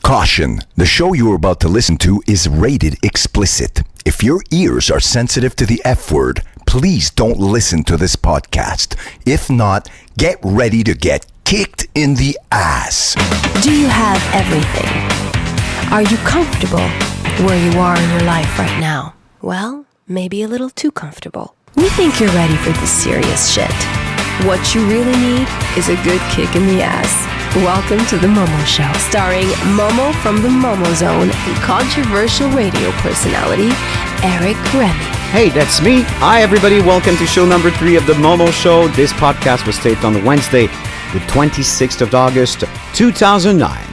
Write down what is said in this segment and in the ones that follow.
Caution, the show you are about to listen to is rated explicit. If your ears are sensitive to the F word, please don't listen to this podcast. If not, get ready to get kicked in the ass. Do you have everything? Are you comfortable where you are in your life right now? Well, maybe a little too comfortable. We think you're ready for this serious shit. What you really need is a good kick in the ass. Welcome to The Momo Show, starring Momo from the Momo Zone and controversial radio personality, Eric Remy. Hey, that's me. Hi, everybody. Welcome to show number 3 of The Momo Show. This podcast was taped on Wednesday, the 26th of August, 2009.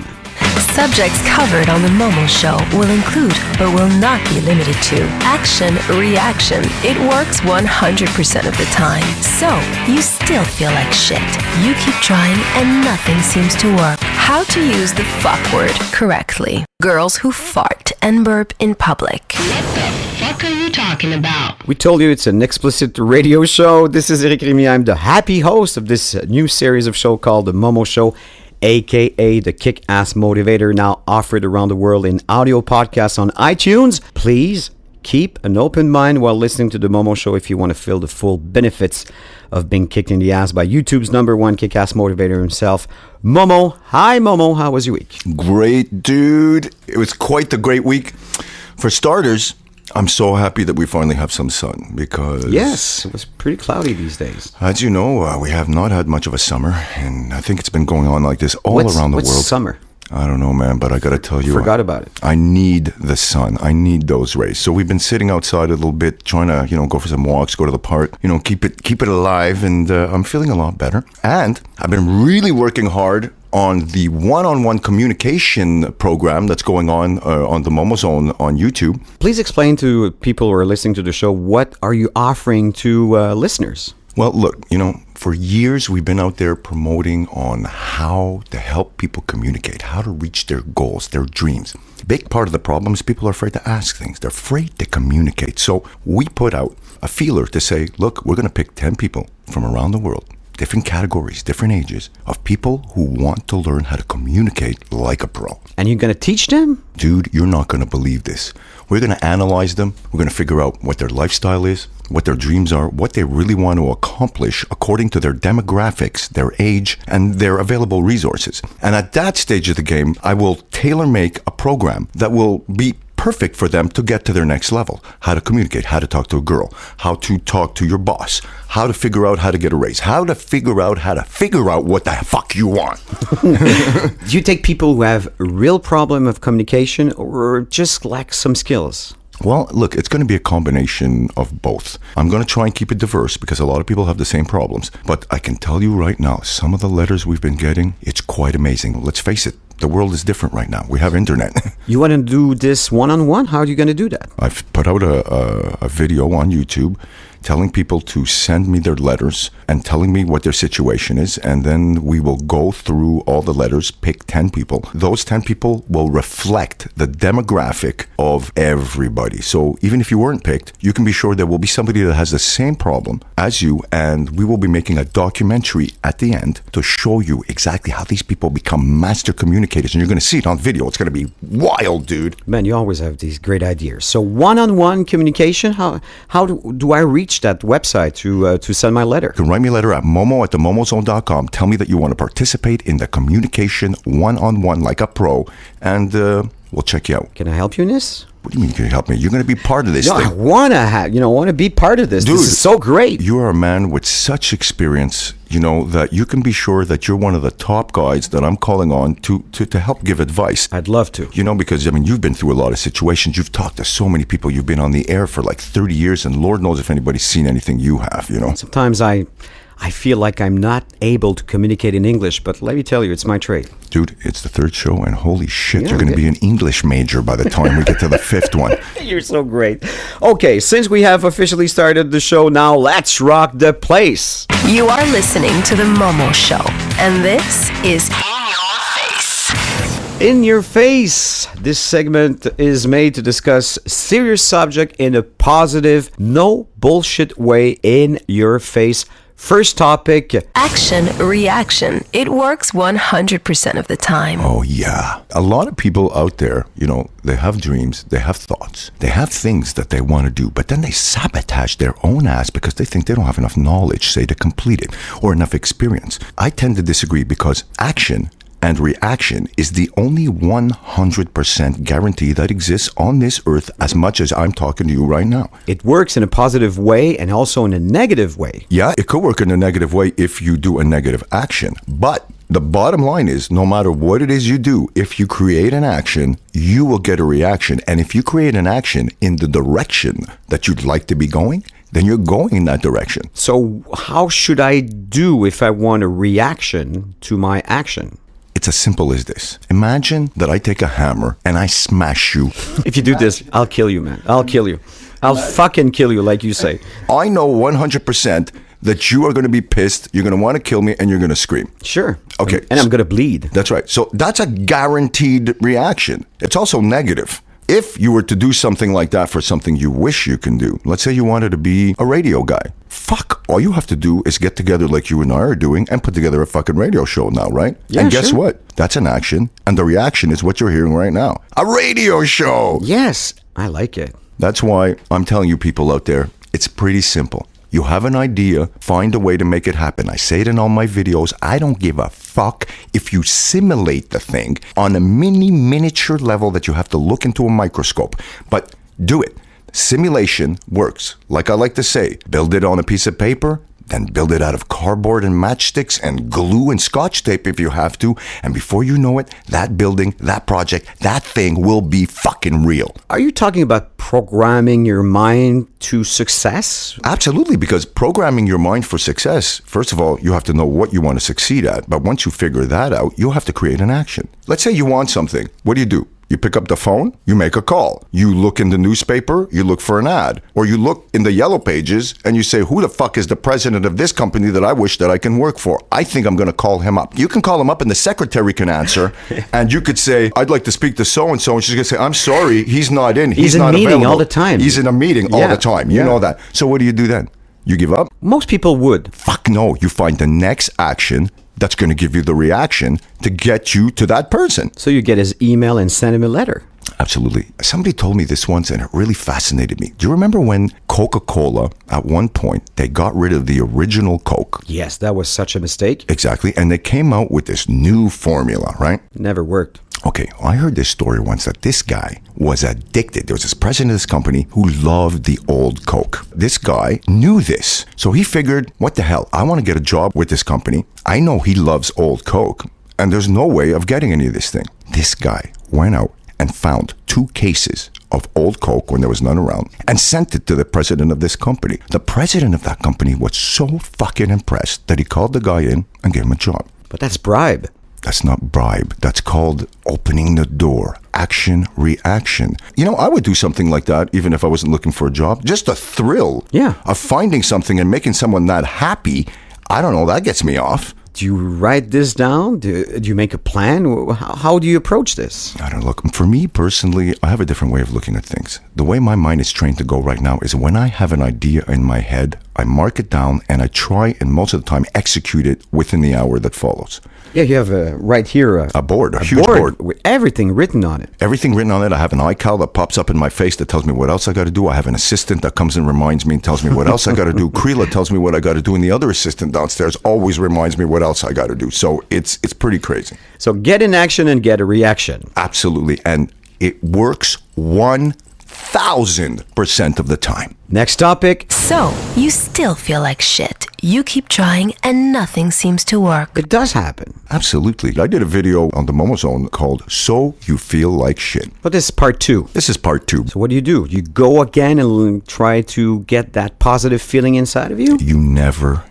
Subjects covered on The Momo Show will include, but will not be limited to, action, reaction. It works 100% of the time. So, you still feel like shit. You keep trying and nothing seems to work. How to use the fuck word correctly. Girls who fart and burp in public. What the fuck are you talking about? We told you it's an explicit radio show. This is Eric Remy. I'm the happy host of this new series of show called The Momo Show, aka the Kick-Ass Motivator, now offered around the world in audio podcasts on iTunes. Please keep an open mind while listening to The Momo Show if you want to feel the full benefits of being kicked in the ass by YouTube's #1 Kick-Ass Motivator himself, Momo. Hi, Momo. How was your week? Great, dude. It was quite the great week. For starters, I'm so happy that we finally have some sun because... Yes, it was pretty cloudy these days. As you know, we have not had much of a summer, and I think it's been going on like this around the world. What's summer? I don't know, man, but I got to tell you... Forgot about it. I need the sun. I need those rays. So we've been sitting outside a little bit, trying to, go for some walks, go to the park, keep it alive, and I'm feeling a lot better. And I've been really working hard on the one-on-one communication program that's going on the Momo Zone on YouTube. Please explain to people who are listening to the show, what are you offering to listeners? Well, look, for years we've been out there promoting on how to help people communicate, how to reach their goals, their dreams. Big part of the problem is people are afraid to ask things. They're afraid to communicate. So we put out a feeler to say, look, we're going to pick 10 people from around the world, different categories, different ages, of people who want to learn how to communicate like a pro. And you're going to teach them? Dude, you're not going to believe this. We're going to analyze them. We're going to figure out what their lifestyle is, what their dreams are, what they really want to accomplish according to their demographics, their age, and their available resources. And at that stage of the game, I will tailor-make a program that will be perfect for them to get to their next level. How to communicate, how to talk to a girl, how to talk to your boss, how to figure out how to get a raise, how to figure out what the fuck you want. Do you take people who have a real problem of communication or just lack some skills? Well, look, it's going to be a combination of both. I'm going to try and keep it diverse because a lot of people have the same problems. But I can tell you right now, some of the letters we've been getting, it's quite amazing. Let's face it, the world is different right now. We have internet. You want to do this one-on-one? How are you going to do that? I've put out a video on YouTube telling people to send me their letters and telling me what their situation is. And then we will go through all the letters, pick 10 people. Those 10 people will reflect the demographic of everybody. So even if you weren't picked, you can be sure there will be somebody that has the same problem as you. And we will be making a documentary at the end to show you exactly how these people become master communicators. And you're going to see it on video. It's going to be wild, dude. Man, you always have these great ideas. So one-on-one communication, how do I reach that website to send my letter? You can write me a letter at momo@themomozone.com. Tell me that you want to participate in the communication one-on-one like a pro, and we'll check you out. Can I help you in this? What do you mean, can you help me? You're going to be part of this thing. I want to be part of this. Dude, this is so great. You are a man with such experience, that you can be sure that you're one of the top guys that I'm calling on to help give advice. I'd love to. Because, you've been through a lot of situations. You've talked to so many people. You've been on the air for like 30 years, and Lord knows if anybody's seen anything you have, Sometimes I feel like I'm not able to communicate in English, but let me tell you, it's my trade. Dude, it's the 3rd show, and holy shit, you're going to be an English major by the time we get to the 5th one. You're so great. Okay, since we have officially started the show now, let's rock the place. You are listening to The Momo Show, and this is In Your Face. In Your Face. This segment is made to discuss serious subject in a positive, no bullshit way in your face. First topic. Action, reaction. It works 100% of the time. Oh, yeah. A lot of people out there, they have dreams, they have thoughts, they have things that they want to do, but then they sabotage their own ass because they think they don't have enough knowledge, say, to complete it, or enough experience. I tend to disagree because action and reaction is the only 100% guarantee that exists on this earth as much as I'm talking to you right now. It works in a positive way and also in a negative way. Yeah, it could work in a negative way if you do a negative action. But the bottom line is, no matter what it is you do, if you create an action, you will get a reaction. And if you create an action in the direction that you'd like to be going, then you're going in that direction. So how should I do if I want a reaction to my action? It's as simple as this. Imagine that I take a hammer and I smash you. If you do this, I'll kill you, man. I'll kill you. I'll fucking kill you, like you say. I know 100% that you are going to be pissed, you're going to want to kill me, and you're going to scream. Sure. Okay. And I'm going to bleed. That's right. So that's a guaranteed reaction. It's also negative. If you were to do something like that for something you wish you can do, let's say you wanted to be a radio guy. Fuck, all you have to do is get together like you and I are doing and put together a fucking radio show now, right? Yeah, and guess sure. what? That's an action. And the reaction is what you're hearing right now. A radio show! Yes, I like it. That's why I'm telling you people out there, it's pretty simple. You have an idea, find a way to make it happen. I say it in all my videos. I don't give a fuck if you simulate the thing on a miniature level that you have to look into a microscope. But do it. Simulation works. Like I like to say, build it on a piece of paper, then build it out of cardboard and matchsticks and glue and scotch tape if you have to. And before you know it, that building, that project, that thing will be fucking real. Are you talking about programming your mind to success? Absolutely, because programming your mind for success, first of all, you have to know what you want to succeed at. But once you figure that out, you'll have to create an action. Let's say you want something. What do? You pick up the phone, you make a call. You look in the newspaper, you look for an ad. Or you look in the yellow pages and you say, who the fuck is the president of this company that I wish that I can work for? I think I'm going to call him up. You can call him up and the secretary can answer. And you could say, I'd like to speak to so-and-so. And she's going to say, I'm sorry, he's not in. He's in not a meeting available. all the time. He's in a meeting all the time. You know that. So what do then? You give up? Most people would. Fuck no. You find the next action that's going to give you the reaction to get you to that person. So you get his email and send him a letter. Absolutely. Somebody told me this once and it really fascinated me. Do you remember when Coca-Cola, at one point, they got rid of the original Coke? Yes, that was such a mistake. Exactly. And they came out with this new formula, right? Never worked. Okay, I heard this story once that this guy was addicted. There was this president of this company who loved the old Coke. This guy knew this. So he figured, what the hell? I want to get a job with this company. I know he loves old Coke, and there's no way of getting any of this thing. This guy went out and found 2 cases of old Coke when there was none around and sent it to the president of this company. The president of that company was so fucking impressed that he called the guy in and gave him a job. But that's bribe. That's not bribe. That's called opening the door. Action, reaction. I would do something like that even if I wasn't looking for a job. Just the thrill of finding something and making someone that happy. I don't know, that gets me off. Do you write this down? Do you make a plan? How do you approach this? I don't know. Look, for me personally, I have a different way of looking at things. The way my mind is trained to go right now is when I have an idea in my head, I mark it down and I try and most of the time execute it within the hour that follows. Yeah, you have right here a board, a huge board with everything written on it. Everything written on it. I have an iCal that pops up in my face that tells me what else I got to do. I have an assistant that comes and reminds me and tells me what else I got to do. Creela tells me what I got to do, and the other assistant downstairs always reminds me what else I got to do. So it's pretty crazy. So get in action and get a reaction. Absolutely, and it works 1,000% of the time. Next topic. So, you still feel like shit. You keep trying and nothing seems to work. It does happen. Absolutely. I did a video on the Momozone called So You Feel Like Shit. But this is part 2. This is part 2. So what do? You go again and try to get that positive feeling inside of you? You never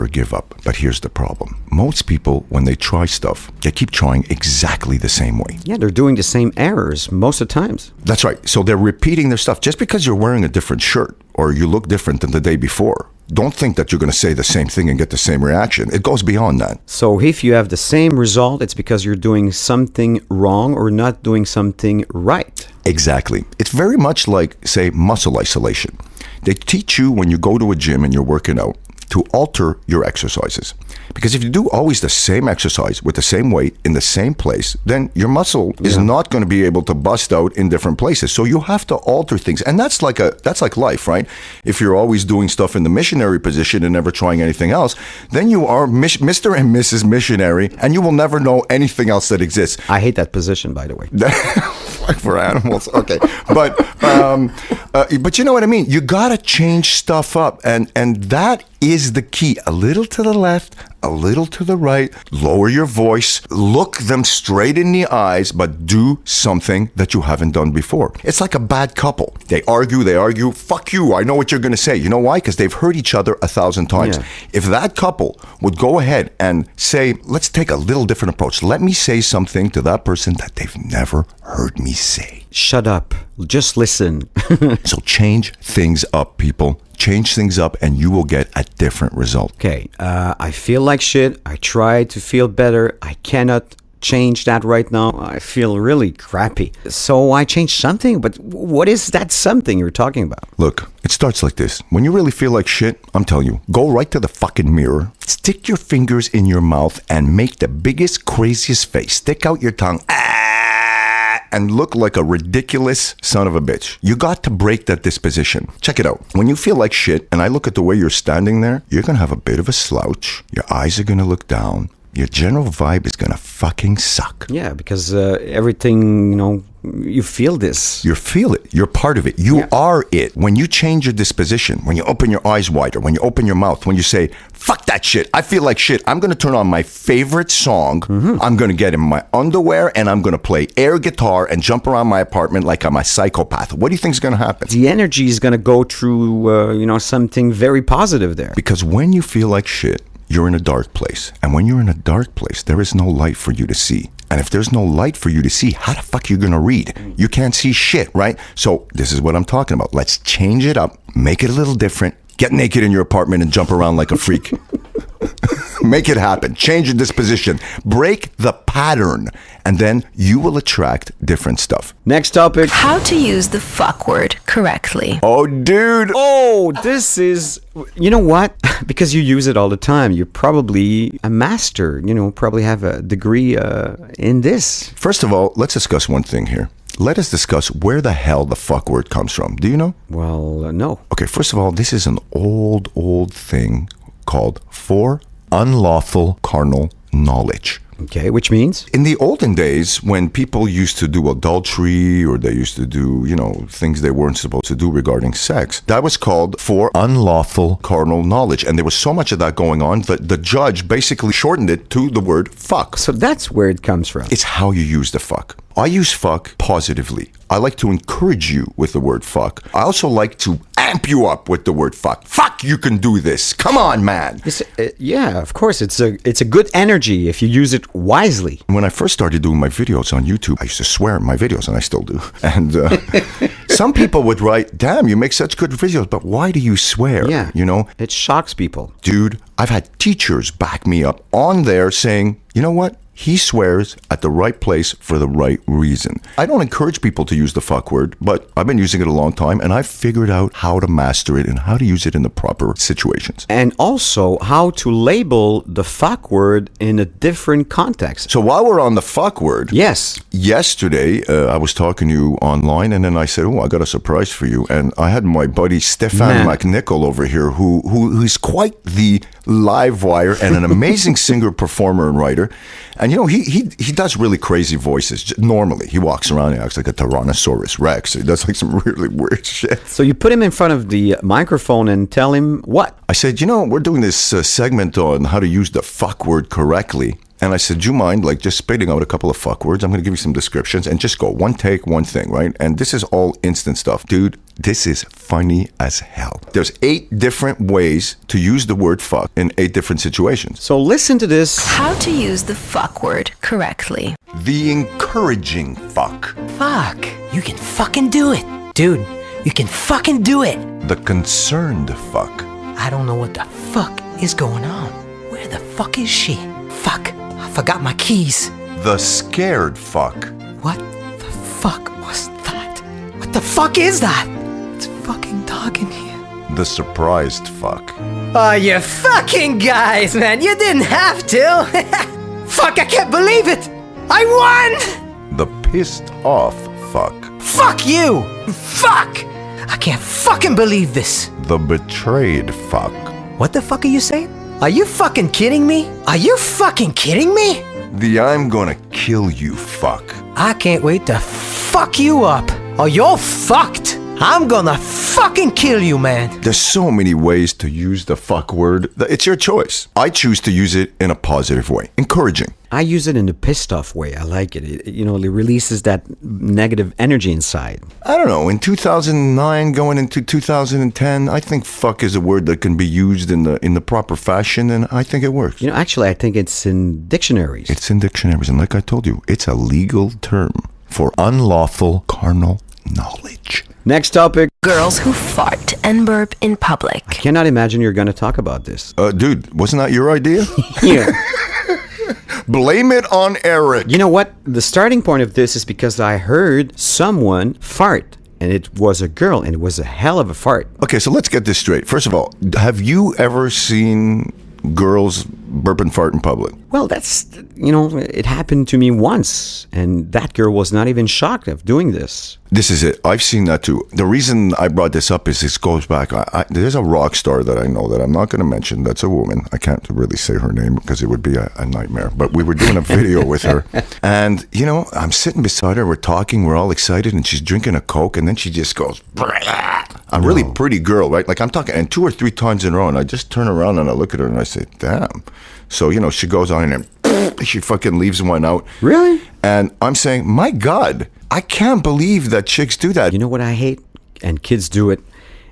give up. But here's the problem. Most people, when they try stuff, they keep trying exactly the same way. Yeah, they're doing the same errors most of the times. That's right. So they're repeating their stuff. Just because you're wearing a different shirt or you look different than the day before, don't think that you're going to say the same thing and get the same reaction. It goes beyond that. So if you have the same result, it's because you're doing something wrong or not doing something right. Exactly. It's very much like, say, muscle isolation. They teach you when you go to a gym and you're working out, to alter your exercises. Because if you do always the same exercise with the same weight in the same place, then your muscle is not going to be able to bust out in different places. So you have to alter things. And that's like life, right? If you're always doing stuff in the missionary position and never trying anything else, then you are Mr. and Mrs. Missionary, and you will never know anything else that exists. I hate that position, by the way. For animals, okay, but you know what I mean. You gotta change stuff up, and that is the key. A little to the left, a little to the right. Lower your voice, look them straight in the eyes, but do something that you haven't done before. It's like a bad couple. They argue. Fuck you. I know what you're gonna say. You know why? Because they've heard each other 1,000 times. Yeah. If that couple would go ahead and say, let's take a little different approach. Let me say something to that person that they've never heard me say. Shut up. Just listen. So change things up, people. Change things up and you will get a different result. Okay, I feel like shit. I try to feel better. I cannot change that right now. I feel really crappy. So I changed something, but what is that something you're talking about? Look, it starts like this. When you really feel like shit, I'm telling you, go right to the fucking mirror, stick your fingers in your mouth and make the biggest, craziest face. Stick out your tongue. And look like a ridiculous son of a bitch. You got to break that disposition. Check it out. When you feel like shit, and I look at the way you're standing there, you're going to have a bit of a slouch. Your eyes are going to look down. Your general vibe is going to fucking suck. Yeah, because everything, you feel this. You feel it. You're part of it. You are it. When you change your disposition, when you open your eyes wider, when you open your mouth, when you say, fuck that shit, I feel like shit, I'm going to turn on my favorite song, I'm going to get in my underwear, and I'm going to play air guitar and jump around my apartment like I'm a psychopath. What do you think is going to happen? The energy is going to go through, something very positive there. Because when you feel like shit, you're in a dark place. And when you're in a dark place, there is no light for you to see. And if there's no light for you to see, how the fuck are you going to read? You can't see shit, right? So this is what I'm talking about. Let's change it up, make it a little different, get naked in your apartment and jump around like a freak. Make it happen. Change your disposition. Break the pattern. And then you will attract different stuff. Next topic. How to use the fuck word correctly. Oh, dude. Oh, this is... You know what? Because you use it all the time. You're probably a master. Probably have a degree in this. First of all, let's discuss one thing here. Let us discuss where the hell the fuck word comes from. Do you know? Well, no. Okay, first of all, this is an old thing called for unlawful carnal knowledge. Okay, which means? In the olden days, when people used to do adultery or they used to do, things they weren't supposed to do regarding sex, that was called for unlawful carnal knowledge. And there was so much of that going on that the judge basically shortened it to the word fuck. So that's where it comes from. It's how you use the fuck. I use fuck positively. I like to encourage you with the word fuck. I also like to amp you up with the word fuck. Fuck, you can do this. Come on, man. Yeah, of course. It's a good energy if you use it wisely. When I first started doing my videos on YouTube, I used to swear in my videos, and I still do. And some people would write, damn, you make such good videos, but why do you swear? Yeah, it shocks people. Dude, I've had teachers back me up on there saying, you know what? He swears at the right place for the right reason. I don't encourage people to use the fuck word, but I've been using it a long time, and I've figured out how to master it and how to use it in the proper situations. And also how to label the fuck word in a different context. So while we're on the fuck word, yes. Yesterday I was talking to you online, and then I said, I got a surprise for you. And I had my buddy Stefan McNichol over here, who's quite the live wire and an amazing singer, performer, and writer. And he does really crazy voices. Normally, he walks around and acts like a Tyrannosaurus Rex. He does like some really weird shit. So you put him in front of the microphone and tell him what? I said, we're doing this segment on how to use the fuck word correctly. And I said, do you mind just spitting out a couple of fuck words? I'm going to give you some descriptions and just go one take, one thing, right? And this is all instant stuff. Dude, this is funny as hell. There's 8 different ways to use the word fuck in 8 different situations. So listen to this. How to use the fuck word correctly. The encouraging fuck. Fuck. You can fucking do it. Dude, you can fucking do it. The concerned fuck. I don't know what the fuck is going on. Where the fuck is she? Fuck. I forgot my keys. The scared fuck. What the fuck was that? What the fuck is that? It's fucking dark in here. The surprised fuck. Oh, you fucking guys, man. You didn't have to. Fuck, I can't believe it. I won. The pissed off fuck. Fuck you. Fuck. I can't fucking believe this. The betrayed fuck. What the fuck are you saying? Are you fucking kidding me? Are you fucking kidding me? The I'm gonna kill you fuck. I can't wait to fuck you up. Or you're fucked. I'm gonna fucking kill you, man. There's so many ways to use the fuck word. It's your choice. I choose to use it in a positive way, encouraging. I use it in a pissed off way. I like it. It releases that negative energy inside. I don't know. In 2009, going into 2010, I think fuck is a word that can be used in the proper fashion, and I think it works. Actually, I think it's in dictionaries. It's in dictionaries, and like I told you, it's a legal term for unlawful carnal knowledge. Next topic. Girls who fart and burp in public. I cannot imagine you're going to talk about this. Dude, wasn't that your idea? Yeah. Blame it on Eric. You know what? The starting point of this is because I heard someone fart. And it was a girl, and it was a hell of a fart. Okay, so let's get this straight. First of all, have you ever seen girls burp and fart in public? Well, it happened to me once, and that girl was not even shocked of doing this. This is it. I've seen that too. The reason I brought this up is this goes back. There's a rock star that I know that I'm not going to mention. That's a woman. I can't really say her name because it would be a nightmare. But we were doing a video with her. And, I'm sitting beside her. We're talking. We're all excited. And she's drinking a Coke. And then she just goes, a really pretty girl, right? Like I'm talking, and 2 or 3 times in a row. And I just turn around and I look at her and I say, damn. So, she goes on and she fucking leaves one out. Really? And I'm saying, my God, I can't believe that chicks do that. You know what I hate? And kids do it.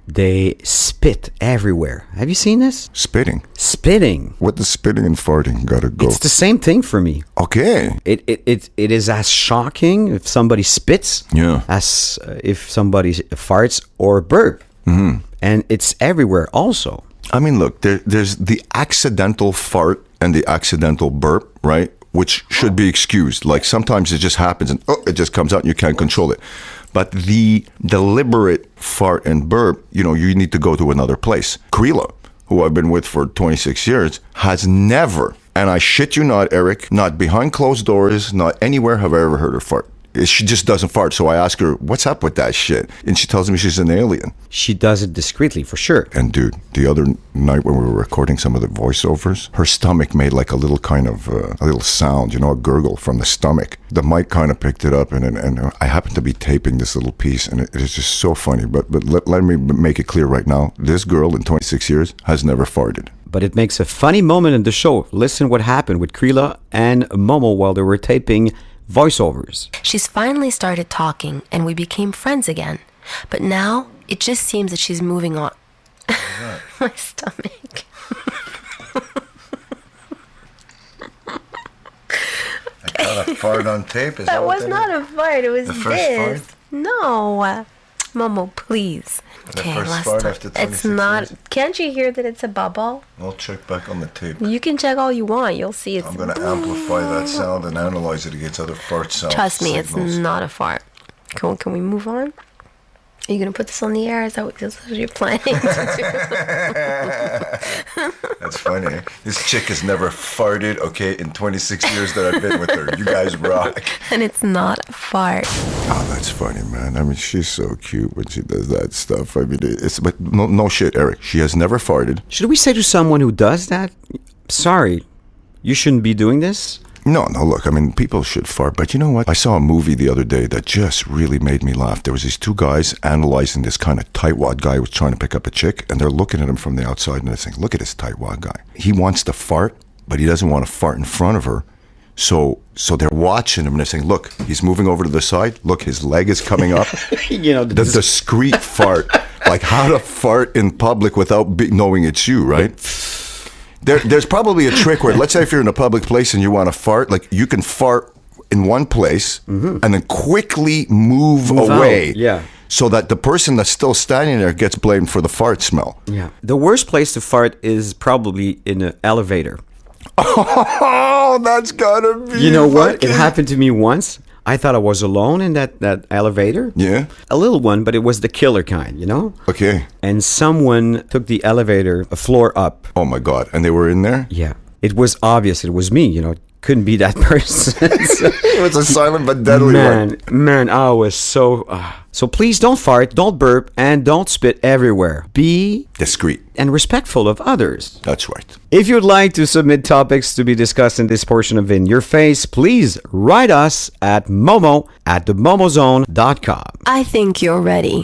They spit everywhere. Have you seen this? Spitting. Spitting. What does spitting and farting gotta go? It's the same thing for me. Okay. It is as shocking if somebody spits as if somebody farts or burp. Mm-hmm. And it's everywhere also. I mean, look, there's the accidental fart and the accidental burp, right? Which should be excused. Like sometimes it just happens and it just comes out and you can't control it. But the deliberate fart and burp, you need to go to another place. Krila, who I've been with for 26 years, has never, and I shit you not, Eric, not behind closed doors, not anywhere have I ever heard her fart. She just doesn't fart. So I ask her, what's up with that shit? And she tells me she's an alien. She does it discreetly, for sure. And dude, the other night when we were recording some of the voiceovers, her stomach made like a little kind of, a little sound, a gurgle from the stomach. The mic kind of picked it up and I happened to be taping this little piece and it is just so funny. But let me make it clear right now. This girl in 26 years has never farted. But it makes a funny moment in the show. Listen what happened with Krila and Momo while they were taping voiceovers. She's finally started talking and we became friends again. But now it just seems that she's moving on. My stomach. I got a fart on tape. That was not a fart. It was the first this. Fart? No. Momo, please. The first fart after 26 It's not. years? Can't you hear that it's a bubble? I'll check back on the tape. You can check all you want. You'll see it's. I'm going to amplify that sound and analyze it against other fart sounds. Trust me, signals. it's not a fart. Can we move on? Are you going to put this on the air? Is that what you're planning to do? That's funny. This chick has never farted, okay, in 26 years that I've been with her. You guys rock. And it's not a fart. Oh, that's funny, man. I mean, she's so cute when she does that stuff. I mean, but no shit, Eric. She has never farted. Should we say to someone who does that, sorry, you shouldn't be doing this? No, look, I mean, people should fart, but you know what? I saw a movie the other day that just really made me laugh. There was these 2 guys analyzing this kind of tightwad guy who was trying to pick up a chick, and they're looking at him from the outside, and they're saying, look at this tightwad guy. He wants to fart, but he doesn't want to fart in front of her. So they're watching him, and they're saying, look, he's moving over to the side. Look, his leg is coming up. The discreet fart. Like how to fart in public without knowing it's you, right? There's probably a trick where, let's say if you're in a public place and you want to fart, like you can fart in one place and then quickly move away. Out. Yeah. So that the person that's still standing there gets blamed for the fart smell. Yeah. The worst place to fart is probably in an elevator. Oh, that's gotta be. You know what? It happened to me once. I thought I was alone in that elevator. Yeah? A little one, but it was the killer kind, you know? Okay. And someone took the elevator a floor up. Oh my God. And they were in there? Yeah. It was obvious it was me, you know. Couldn't be that person. It was a silent but deadly one. Man, I was so... So please don't fart, don't burp, and don't spit everywhere. Be Discreet. and respectful of others. That's right. If you'd like to submit topics to be discussed in this portion of In Your Face, please write us at momo@themomozone.com. I think you're ready.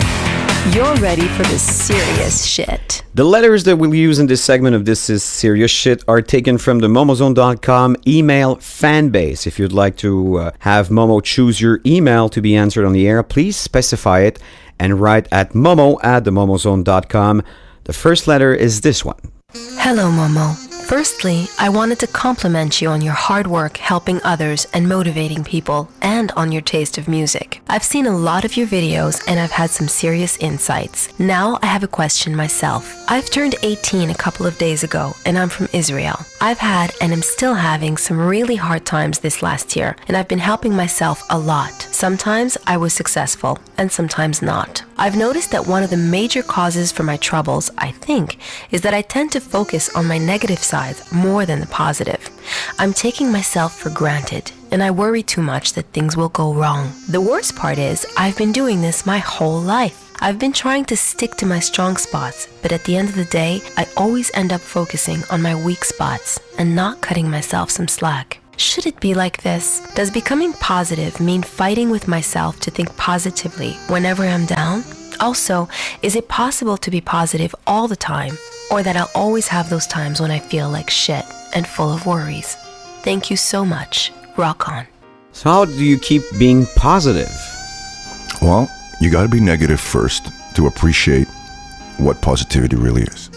You're ready for the serious shit. The letters that we'll use in this segment of This Is Serious Shit are taken from the momozone.com email fan base. If you'd like to have Momo choose your email to be answered on the air, please specify it and write at momo@themomozone.com. The first letter is this one. Hello, Momo. Firstly, I wanted to compliment you on your hard work helping others and motivating people, and on your taste of music. I've seen a lot of your videos and I've had some serious insights. Now I have a question myself. I've turned 18 a couple of days ago and I'm from Israel. I've had and am still having some really hard times this last year, and I've been helping myself a lot. Sometimes I was successful and sometimes not. I've noticed that one of the major causes for my troubles, I think, is that I tend to focus on my negative sides more than the positive. I'm taking myself for granted, and I worry too much that things will go wrong. The worst part is, I've been doing this my whole life. I've been trying to stick to my strong spots, but at the end of the day, I always end up focusing on my weak spots and not cutting myself some slack. Should it be like this? Does becoming positive mean fighting with myself to think positively whenever I'm down? Also, is it possible to be positive all the time, or that I'll always have those times when I feel like shit and full of worries? Thank you so much. Rock on. So how do you keep being positive? Well, you got to be negative first to appreciate what positivity really is.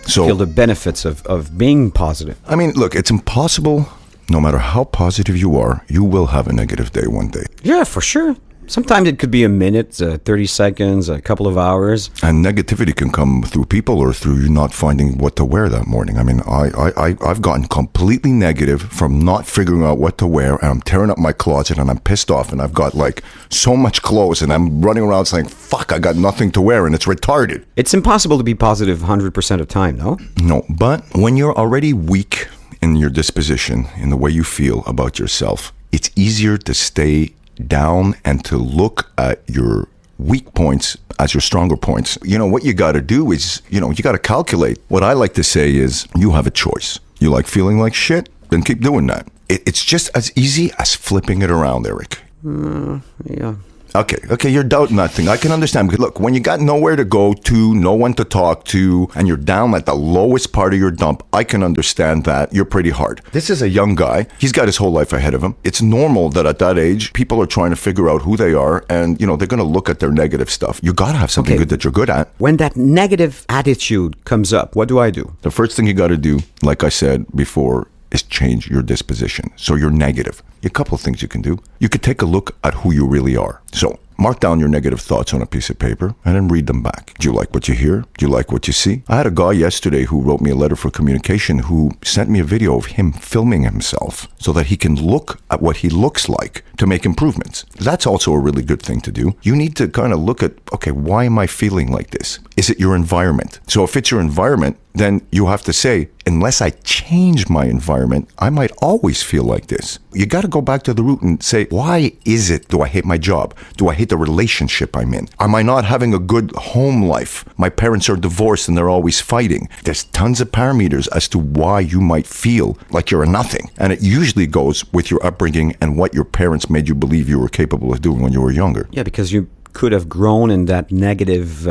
So, Feel the benefits of being positive. I mean, look, it's impossible. No matter how positive you are, you will have a negative day one day. Yeah, for sure. Sometimes it could be a minute, 30 seconds, a couple of hours. And negativity can come through people or through you not finding what to wear that morning. I mean, I've gotten completely negative from not figuring out what to wear, and I'm tearing up my closet and I'm pissed off, and I've got like so much clothes and I'm running around saying, fuck, I got nothing to wear, and it's retarded. It's impossible to be positive 100% of the time, no? No, but when you're already weak in your disposition, in the way you feel about yourself, it's easier to stay down and to look at your weak points as your stronger points. You know, what you got to do is, you got to calculate. What I like to say is, you have a choice. You like feeling like shit? Then keep doing that. It's just as easy as flipping it around, Eric. Yeah. Okay, you're doubting that thing. I can understand. Because look, when you got nowhere to go to, no one to talk to, and you're down at the lowest part of your dump, I can understand that. You're pretty hard. This is a young guy. He's got his whole life ahead of him. It's normal that at that age, people are trying to figure out who they are, and, they're going to look at their negative stuff. You got to have something good that you're good at. When that negative attitude comes up, what do I do? The first thing you got to do, like I said before, is change your disposition. So you're negative. A couple of things you can do. You could take a look at who you really are. So mark down your negative thoughts on a piece of paper and then read them back. Do you like what you hear? Do you like what you see? I had a guy yesterday who wrote me a letter for communication who sent me a video of him filming himself so that he can look at what he looks like to make improvements. That's also a really good thing to do. You need to kind of look at, okay, why am I feeling like this? Is it your environment? So if it's your environment, then you have to say, unless I change my environment, I might always feel like this. You got to go back to the root and say, why is it? Do I hate my job? Do I hate the relationship I'm in? Am I not having a good home life? My parents are divorced and they're always fighting. There's tons of parameters as to why you might feel like you're a nothing. And it usually goes with your upbringing and what your parents made you believe you were capable of doing when you were younger. Yeah, because you could have grown in that negative,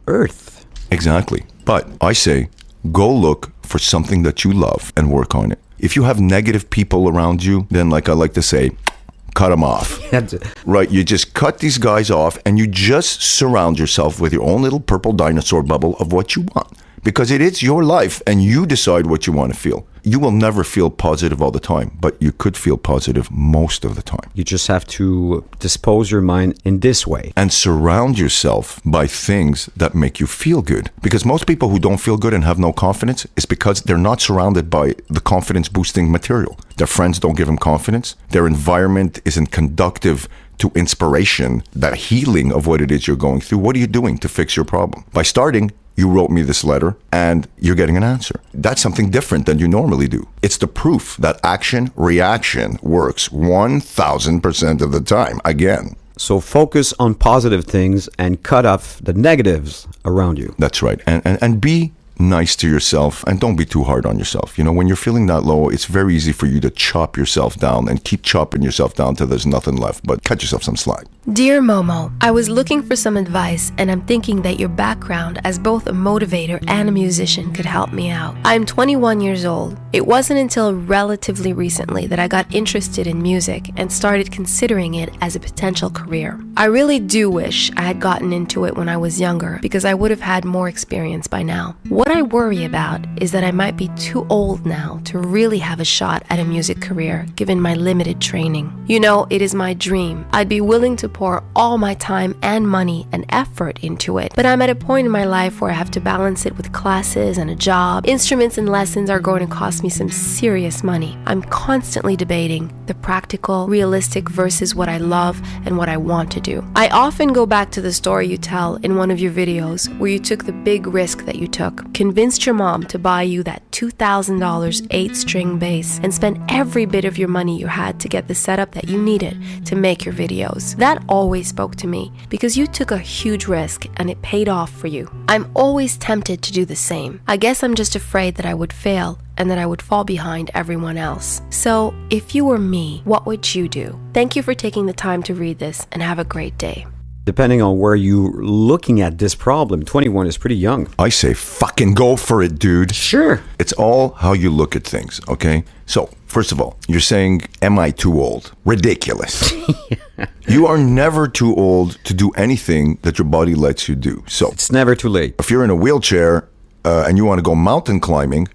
earth. Exactly. But I say, go look for something that you love and work on it. If you have negative people around you, then like I like to say, cut them off. Right? You just cut these guys off and you just surround yourself with your own little purple dinosaur bubble of what you want. because it is your life and you decide what you want to feel. You will never feel positive all the time, but you could feel positive most of the time. You just have to dispose your mind in this way. And surround yourself by things that make you feel good. Because most people who don't feel good and have no confidence is because they're not surrounded by the confidence boosting material. Their friends don't give them confidence. Their environment isn't conductive to inspiration, that healing of what it is you're going through. What are you doing to fix your problem? By starting, you wrote me this letter and you're getting an answer. That's something different than you normally do. It's the proof that action reaction works 1,000% of the time. Again. So focus on positive things and cut off the negatives around you. That's right. And be nice to yourself and don't be too hard on yourself. You know, when you're feeling that low, it's very easy for you to chop yourself down and keep chopping yourself down till there's nothing left, but cut yourself some slack. Dear Momo, I was looking for some advice and I'm thinking that your background as both a motivator and a musician could help me out. I'm 21 years old. It wasn't until relatively recently that I got interested in music and started considering it as a potential career. I really do wish I had gotten into it when I was younger because I would have had more experience by now. What I worry about is that I might be too old now to really have a shot at a music career given my limited training. You know, it is my dream. I'd be willing to pour all my time and money and effort into it, but I'm at a point in my life where I have to balance it with classes and a job. Instruments and lessons are going to cost me some serious money. I'm constantly debating the practical, realistic versus what I love and what I want to do. I often go back to the story you tell in one of your videos where you took the big risk that you took, convinced your mom to buy you that $2,000 8-string bass and spent every bit of your money you had to get the setup that you needed to make your videos. That always spoke to me because you took a huge risk and it paid off for you. I'm always tempted to do the same. I guess I'm just afraid that I would fail and that I would fall behind everyone else. So, if you were me, what would you do? Thank you for taking the time to read this and have a great day. Depending on where you're looking at this problem, 21 is pretty young. I say fucking go for it, dude. Sure. It's all how you look at things, okay? So, first of all, you're saying, am I too old? Ridiculous. You are never too old to do anything that your body lets you do. So, It's never too late. if you're in a wheelchair and you want to go mountain climbing,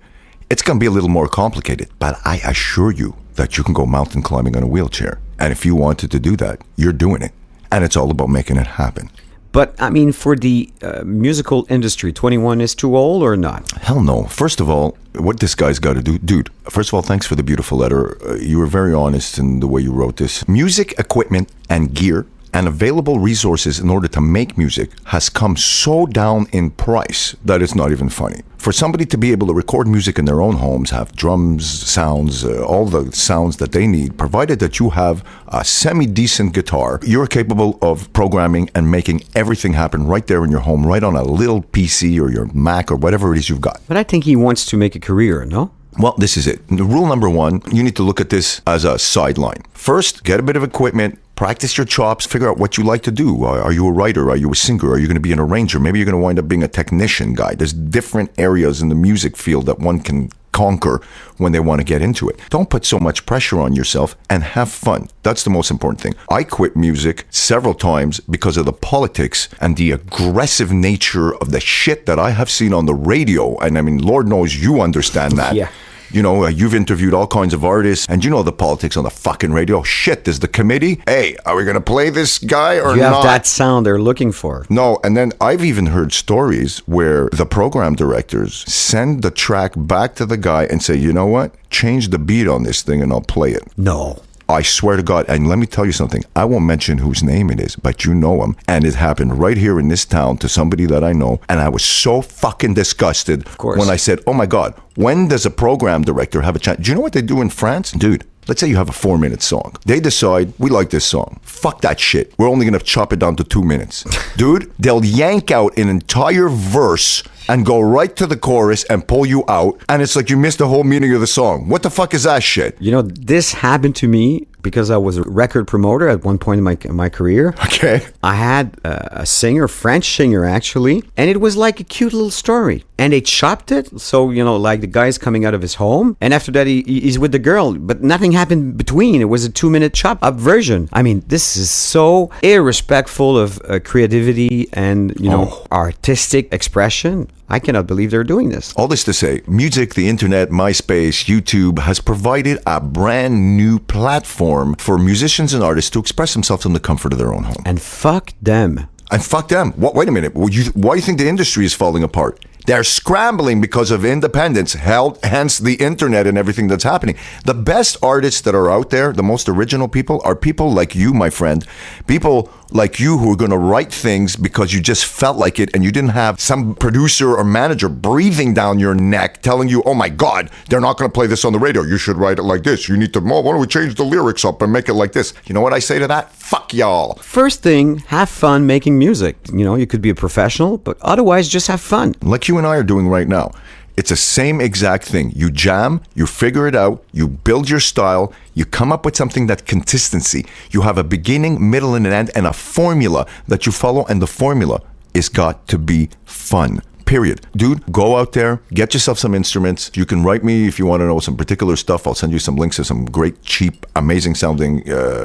it's going to be a little more complicated. But I assure you that you can go mountain climbing on a wheelchair. And if you wanted to do that, you're doing it. And it's all about making it happen. But, I mean, for the musical industry, 21 is too old or not? Hell no. First of all, what this guy's got to do, dude, first of all, thanks for the beautiful letter. You were very honest in the way you wrote this. Music equipment and gear and available resources in order to make music has come so down in price that it's not even funny. For somebody to be able to record music in their own homes, have drums, sounds, all the sounds that they need, provided that you have a semi-decent guitar, you're capable of programming and making everything happen right there in your home, right on a little PC or your Mac or whatever it is you've got. But I think he wants to make a career, no? Well, this is it. Rule number one, you need to look at this as a sideline. First, get a bit of equipment, practice your chops, figure out what you like to do. Are you a writer? Are you a singer? Are you going to be an arranger? Maybe you're going to wind up being a technician guy. There's different areas in the music field that one can conquer when they want to get into it. Don't put so much pressure on yourself and have fun. That's the most important thing. I quit music several times because of the politics and the aggressive nature of the shit that I have seen on the radio. And I mean, Lord knows you understand that. Yeah. You know, you've interviewed all kinds of artists, and you know the politics on the fucking radio. Shit, there's the committee. Hey, are we going to play this guy or You have not? that sound they're looking for. No, and then I've even heard stories where the program directors send the track back to the guy and say, you know what? Change the beat on this thing and I'll play it. No. I swear to God, and let me tell you something. I won't mention whose name it is, but you know him. And it happened right here in this town to somebody that I know. And I was so fucking disgusted when I said, oh my God, when does a program director have a chance? Do you know what they do in France? Dude, let's say you have a 4-minute song. They decide, we like this song. Fuck that shit. We're only going to chop it down to 2 minutes. Dude, they'll yank out an entire verse and go right to the chorus and pull you out. And it's like you missed the whole meaning of the song. What the fuck is that shit? You know, this happened to me because I was a record promoter at one point in my career. Okay. I had a singer, French singer actually, and it was like a cute little story. And they chopped it, so, you know, like the guy's coming out of his home, and after that he's with the girl, but nothing happened between. It was a 2-minute chop-up version. I mean, this is so irrespectful of creativity and, you know, artistic expression. I cannot believe they're doing this. All this to say, music, the internet, MySpace, YouTube has provided a brand new platform for musicians and artists to express themselves in the comfort of their own home. And fuck them. And fuck them. Wait a minute. Why do you think the industry is falling apart? They're scrambling because of independence, hence the internet and everything that's happening. The best artists that are out there, the most original people, are people like you, my friend. People like you who are going to write things because you just felt like it and you didn't have some producer or manager breathing down your neck telling you, oh my God, they're not going to play this on the radio. You should write it like this. You need to, why don't we change the lyrics up and make it like this? You know what I say to that? Fuck y'all. First thing, have fun making music. You know, you could be a professional, but otherwise just have fun. Like you and I are doing right now. It's the same exact thing. You jam, you figure it out, you build your style, you come up with something that's consistency. You have a beginning, middle, and an end, and a formula that you follow, and the formula is got to be fun. Period. Dude, go out there, get yourself some instruments. You can write me if you want to know some particular stuff. I'll send you some links to some great, cheap, amazing sounding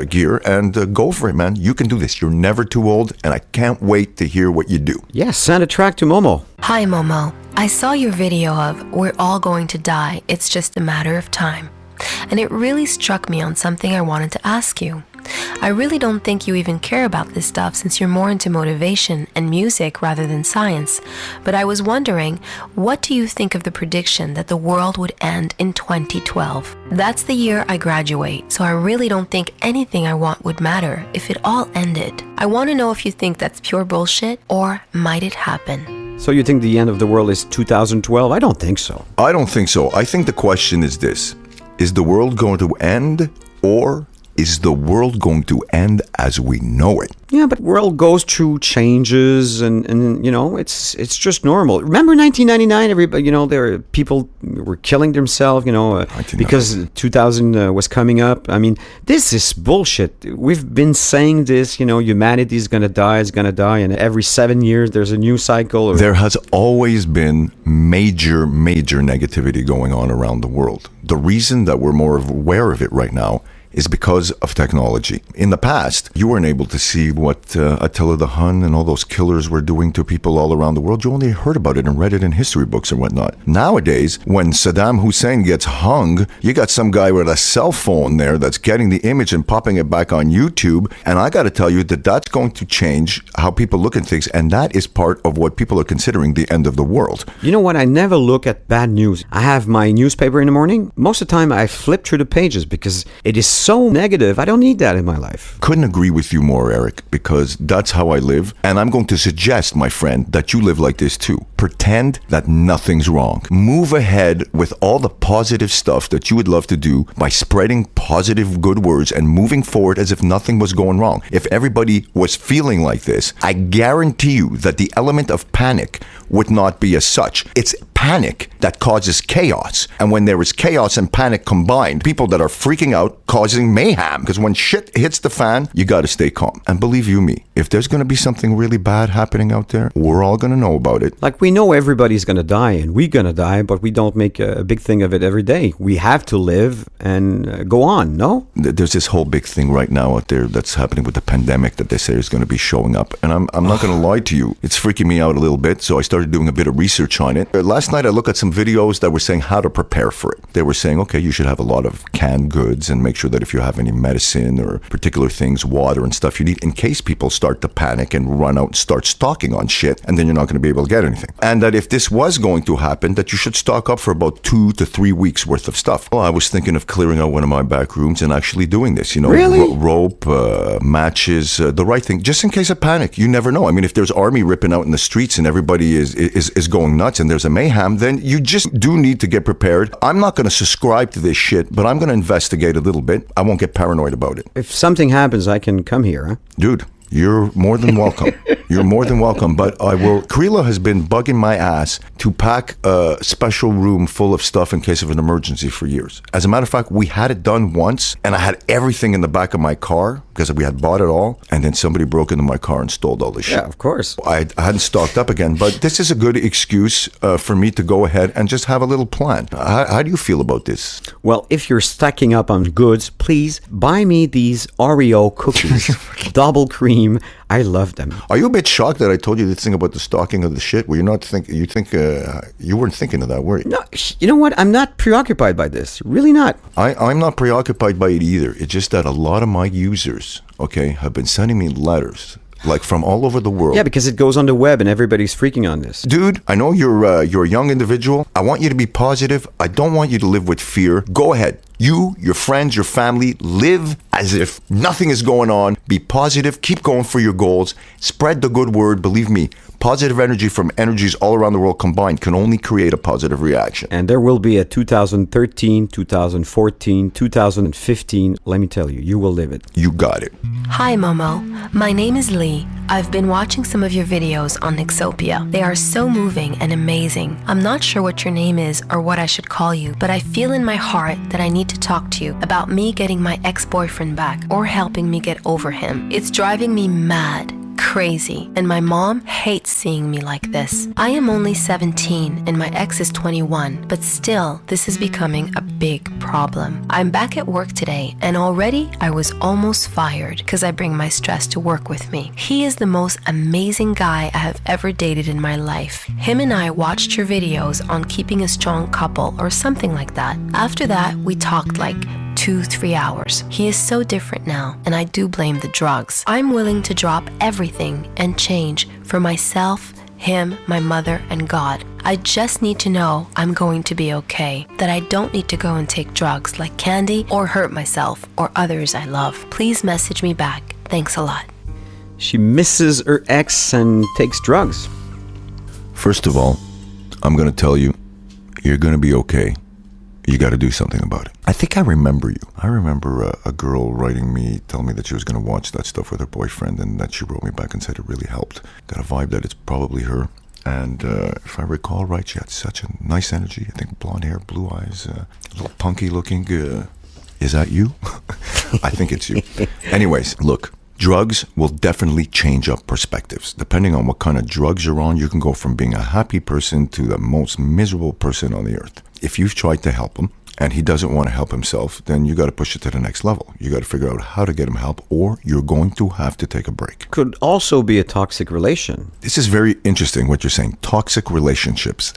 gear, and go for it, man. You can do this. You're never too old, and I can't wait to hear what you do. Yeah, send a track to Momo. Hi, Momo. I saw your video of We're All Going to Die, It's Just a Matter of Time. And it really struck me on something I wanted to ask you. I really don't think you even care about this stuff since you're more into motivation and music rather than science. But I was wondering, what do you think of the prediction that the world would end in 2012? That's the year I graduate, so I really don't think anything I want would matter if it all ended. I want to know if you think that's pure bullshit or might it happen? So you think the end of the world is 2012? I don't think so. I don't think so. I think the question is this. Is the world going to end, or is the world going to end as we know it? Yeah, but world goes through changes, and you know, it's just normal. Remember 1999? Everybody, you know, people were killing themselves, you know, because 2000 was coming up. I mean, this is bullshit. We've been saying this, you know, humanity is gonna die, and every 7 years there's a new cycle. There has always been major negativity going on around the world. The reason that we're more aware of it right now is because of technology. In the past, you weren't able to see what Attila the Hun and all those killers were doing to people all around the world. You only heard about it and read it in history books and whatnot. Nowadays, when Saddam Hussein gets hung, you got some guy with a cell phone there that's getting the image and popping it back on YouTube. And I got to tell you that that's going to change how people look at things. And that is part of what people are considering the end of the world. You know what? I never look at bad news. I have my newspaper in the morning. Most of the time, I flip through the pages because it is so negative. I don't need that in my life. Couldn't agree with you more, Eric, because that's how I live. And I'm going to suggest, my friend, that you live like this too. Pretend that nothing's wrong. Move ahead with all the positive stuff that you would love to do by spreading positive, good words and moving forward as if nothing was going wrong. If everybody was feeling like this, I guarantee you that the element of panic would not be as such. It's panic that causes chaos. And when there is chaos and panic combined, people that are freaking out causing mayhem. Because when shit hits the fan, you got to stay calm. And believe you me, if there's going to be something really bad happening out there, we're all going to know about it. Like, we know everybody's going to die and we're going to die, but we don't make a big thing of it every day. We have to live and go on, no? There's this whole big thing right now out there that's happening with the pandemic that they say is going to be showing up. And I'm not going to lie to you. It's freaking me out a little bit. So I started doing a bit of research on it. Last night I looked at some videos that were saying how to prepare for it. They were saying, okay, you should have a lot of canned goods and make sure that if you have any medicine or particular things, water and stuff you need in case people start to panic and run out and start stocking on shit, and then you're not going to be able to get anything. And that if this was going to happen, that you should stock up for about 2 to 3 weeks worth of stuff. Well, I was thinking of clearing out one of my back rooms and actually doing this, you know, really? Rope, matches, the right thing, just in case of panic. You never know. I mean, if there's army ripping out in the streets and everybody is going nuts and there's a mayhem, then you just do need to get prepared. I'm not going to subscribe to this shit, but I'm going to investigate a little bit. I won't get paranoid about it. If something happens, I can come here, huh? Dude, you're more than welcome. You're more than welcome, but I will. Krila has been bugging my ass to pack a special room full of stuff in case of an emergency for years. As a matter of fact, we had it done once, and I had everything in the back of my car. because we had bought it all, and then somebody broke into my car and stole all the shit. Yeah, of course. I hadn't stocked up again, but this is a good excuse for me to go ahead and just have a little plan. How do you feel about this? Well, if you're stacking up on goods, please buy me these Oreo cookies. Double cream. I love them. Are you a bit shocked that I told you this thing about the stocking of the shit? Were you not thinking? You weren't thinking of that, were you? No, you know what? I'm not preoccupied by this. Really not. I'm not preoccupied by it either. It's just that a lot of my users, okay, have been sending me letters, like from all over the world. Yeah, because it goes on the web and everybody's freaking on this. Dude, I know you're a young individual. I want you to be positive. I don't want you to live with fear. Go ahead. You, your friends, your family, live as if nothing is going on. Be positive. Keep going for your goals. Spread the good word. Believe me, positive energy from energies all around the world combined can only create a positive reaction. And there will be a 2013, 2014, 2015. Let me tell you, you will live it. You got it. Hi, Momo. My name is Lee. I've been watching some of your videos on Nixopia. They are so moving and amazing. I'm not sure what your name is or what I should call you, but I feel in my heart that I need to talk to you about me getting my ex-boyfriend back or helping me get over him. It's driving me mad. Crazy, and my mom hates seeing me like this. I am only 17 and my ex is 21, but still, this is becoming a big problem. I'm back at work today, and already I was almost fired because I bring my stress to work with me. He is the most amazing guy I have ever dated in my life. Him and I watched your videos on keeping a strong couple or something like that. After that, we talked like 2-3 hours. He is so different now, and I do blame the drugs. I'm willing to drop everything and change for myself, him, my mother, and God. I just need to know I'm going to be okay, that I don't need to go and take drugs like candy or hurt myself or others I love. Please message me back. Thanks a lot. She misses her ex and takes drugs. First of all, I'm going to tell you, you're going to be okay. You got to do something about it. I think I remember you. I remember a girl writing me, telling me that she was going to watch that stuff with her boyfriend, and that she wrote me back and said it really helped. Got a vibe that it's probably her. And if I recall right, she had such a nice energy. I think blonde hair, blue eyes, a little punky looking. Is that you? I think it's you. Anyways, look. Drugs will definitely change up perspectives. Depending on what kind of drugs you're on, you can go from being a happy person to the most miserable person on the earth. If you've tried to help him and he doesn't want to help himself, then you got to push it to the next level. You got to figure out how to get him help, or you're going to have to take a break. Could also be a toxic relation. This is very interesting what you're saying. Toxic relationships.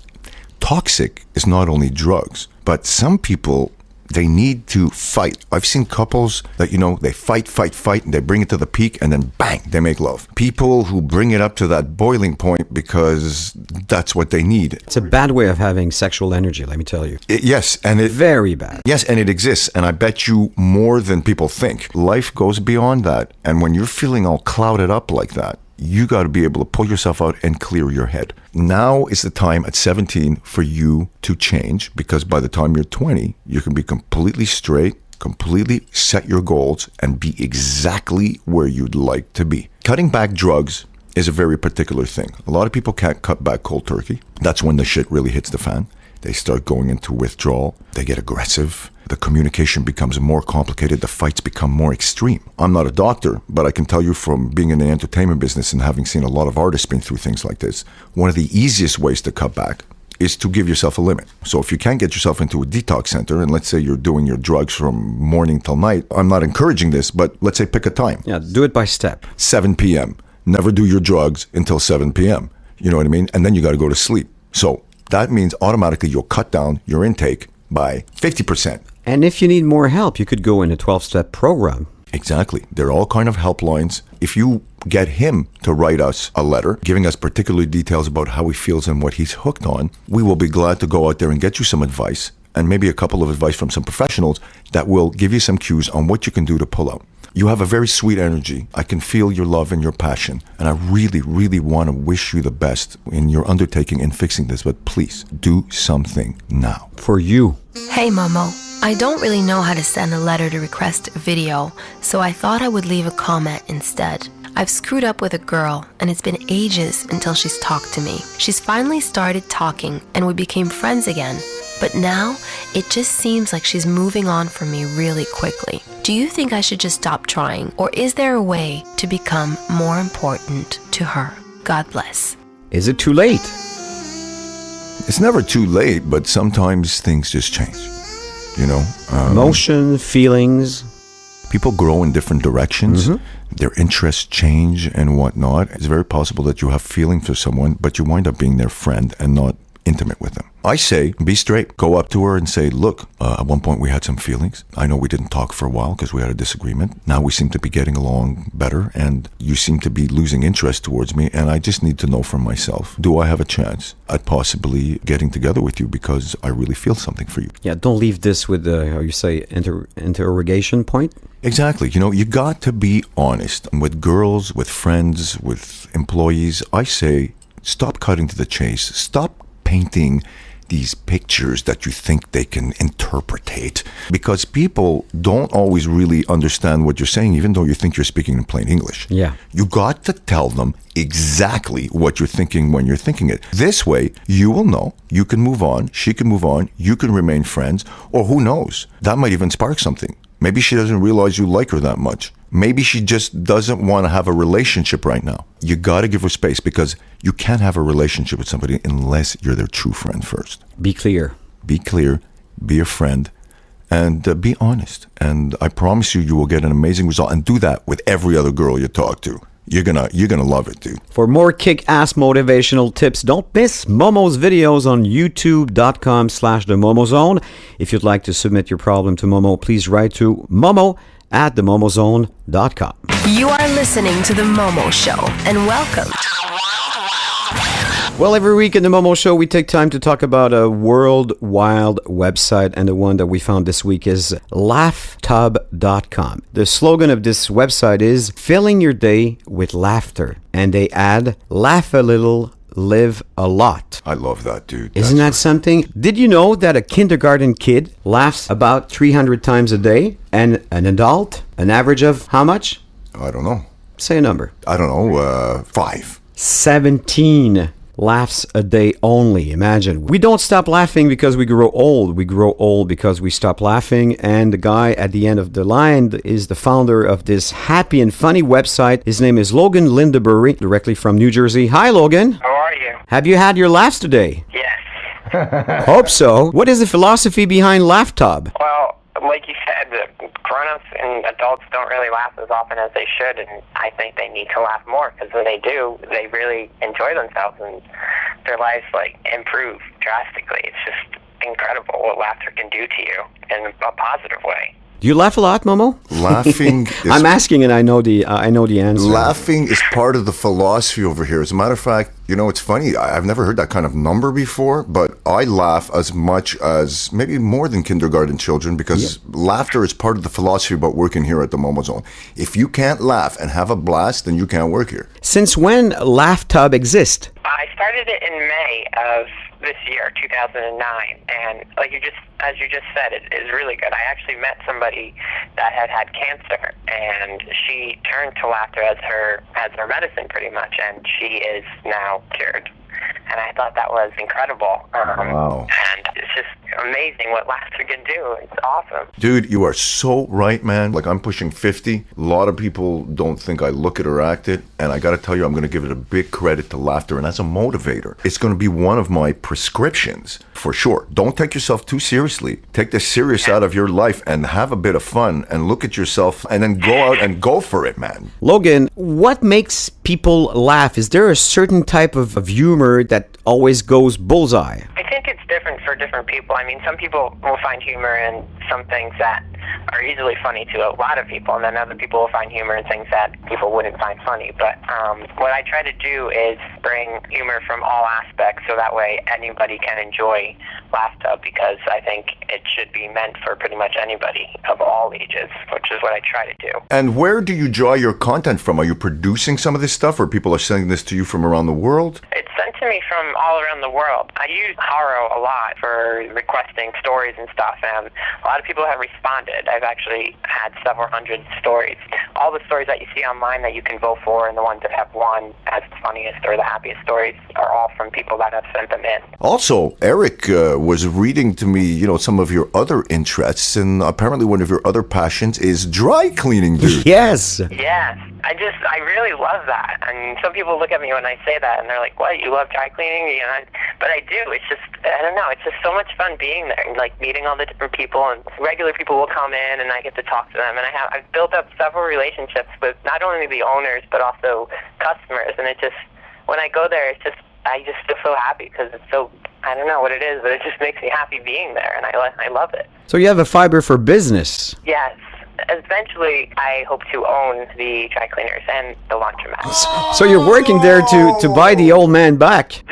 Toxic is not only drugs, but some people, they need to fight. I've seen couples that, they fight, and they bring it to the peak, and then bang, they make love. People who bring it up to that boiling point because that's what they need. It's a bad way of having sexual energy, let me tell you. Yes, and it... Very bad. Yes, and it exists, and I bet you more than people think. Life goes beyond that, and when you're feeling all clouded up like that, you got to be able to pull yourself out and clear your head. Now is the time at 17 for you to change, because by the time you're 20, you can be completely straight, completely set your goals, and be exactly where you'd like to be. Cutting back drugs is a very particular thing. A lot of people can't cut back cold turkey. That's when the shit really hits the fan. They start going into withdrawal. They get aggressive. The communication becomes more complicated. The fights become more extreme. I'm not a doctor, but I can tell you from being in the entertainment business and having seen a lot of artists been through things like this, one of the easiest ways to cut back is to give yourself a limit. So if you can't get yourself into a detox center, and let's say you're doing your drugs from morning till night, I'm not encouraging this, but let's say pick a time. Yeah, do it by step. 7 p.m. Never do your drugs until 7 p.m. You know what I mean? And then you got to go to sleep. So that means automatically you'll cut down your intake by 50%. And if you need more help, you could go in a 12-step program. Exactly. There are all kind of helplines. If you get him to write us a letter, giving us particular details about how he feels and what he's hooked on, we will be glad to go out there and get you some advice, and maybe a couple of advice from some professionals that will give you some cues on what you can do to pull out. You have a very sweet energy. I can feel your love and your passion. And I really, really want to wish you the best in your undertaking in fixing this. But please, do something now. For you. Hey, Momo. I don't really know how to send a letter to request a video, so I thought I would leave a comment instead. I've screwed up with a girl, and it's been ages until she's talked to me. She's finally started talking, and we became friends again. But now, it just seems like she's moving on from me really quickly. Do you think I should just stop trying, or is there a way to become more important to her? God bless. Is it too late? It's never too late, but sometimes things just change. You know, Emotion, feelings. people grow in different directions. Their interests change and whatnot. It's very possible that you have feelings for someone, but you wind up being their friend and not intimate with them. I say, be straight. Go up to her and say, look, at one point we had some feelings. I know we didn't talk for a while because we had a disagreement. Now we seem to be getting along better, and you seem to be losing interest towards me, and I just need to know for myself, do I have a chance at possibly getting together with you because I really feel something for you? Yeah, don't leave this with the, how you say, interrogation point. Exactly. You know, you got to be honest. With girls, with friends, with employees, I say, stop cutting to the chase. Stop painting these pictures that you think they can interpretate, because people don't always really understand what you're saying, even though you think you're speaking in plain English. Yeah. You got to tell them exactly what you're thinking when you're thinking it. This way, you will know, you can move on, she can move on, you can remain friends, or who knows, that might even spark something. Maybe she doesn't realize you like her that much. Maybe she just doesn't want to have a relationship right now. You got to give her space, because you can't have a relationship with somebody unless you're their true friend first. Be clear. Be clear, be a friend, and be honest. And I promise you, you will get an amazing result. And do that with every other girl you talk to. You're gonna love it, dude. For more kick-ass motivational tips, don't miss Momo's videos on youtube.com/The Momo Zone. If you'd like to submit your problem to Momo, please write to momo@themomozone.com. You are listening to The Momo Show, and welcome. Well, every week in the Momo Show, we take time to talk about a world wild website, and the one that we found this week is laughtub.com. The slogan of this website is filling your day with laughter, and they add laugh a little, live a lot. I love that, dude. Isn't that something? Did you know that a kindergarten kid laughs about 300 times a day, and an adult, an average of how much? I don't know. Say a number. I don't know. 5. 17 laughs a day only. Imagine. We don't stop laughing because we grow old. We grow old because we stop laughing. And the guy at the end of the line is the founder of this happy and funny website. His name is Logan Lindebury, directly from New Jersey. Hi, Logan. How are you? Have you had your laughs today? Yes. Hope so. What is the philosophy behind LaughTub? Well, like you said, the grown-ups and adults don't really laugh as often as they should, and I think they need to laugh more, because when they do, they really enjoy themselves and their lives improve drastically. It's just incredible what laughter can do to you in a positive way. Do you laugh a lot, Momo? Laughing is... I'm asking, and I know the answer. Laughing is part of the philosophy over here. As a matter of fact, you know, it's funny. I've never heard that kind of number before, but I laugh as much as, maybe more than kindergarten children, because laughter is part of the philosophy about working here at the Momo Zone. If you can't laugh and have a blast, then you can't work here. Since when LaughTub exists? I started it in May of this year, 2009, and as you just said, it is really good. I actually met somebody that had cancer, and she turned to laughter as her medicine, pretty much, and she is now cured. And I thought that was incredible. Wow. And it's just amazing what laughter can do. It's awesome. Dude, you are so right, man. Like, I'm pushing 50. A lot of people don't think I look it or act it. And I got to tell you, I'm going to give it a big credit to laughter. And as a motivator, it's going to be one of my prescriptions for sure. Don't take yourself too seriously. Take the serious out of your life and have a bit of fun and look at yourself and then go out and go for it, man. Logan, what makes people laugh? Is there a certain type of humor that always goes bullseye? I think it's different for different people. I mean, some people will find humor in some things that are easily funny to a lot of people, and then other people will find humor in things that people wouldn't find funny. But what I try to do is bring humor from all aspects, so that way anybody can enjoy LaughTub, because I think it should be meant for pretty much anybody of all ages, which is what I try to do. And where do you draw your content from? Are you producing some of this stuff, or people are sending this to you from around the world? It's sent to me me from all around the world. I use Haro a lot for requesting stories and stuff, and a lot of people have responded. I've actually had several hundred stories. All the stories that you see online that you can vote for and the ones that have won as the funniest or the happiest stories are all from people that have sent them in. Also, Eric was reading to me, some of your other interests, and apparently one of your other passions is dry cleaning, dude. Yes. Yes. I really love that. I mean, some people look at me when I say that, and they're like, what, you love dry cleaning? But I do. It's just, I don't know, it's just so much fun being there, and, meeting all the different people, and regular people will come in, and I get to talk to them, and I've built up several relationships with not only the owners, but also customers, and when I go there, I just feel so happy, because it's so, I don't know what it is, but it just makes me happy being there, and I love it. So you have a fiber for business. Yes. Eventually, I hope to own the dry cleaners and the laundromat. So you're working there to buy the old man back.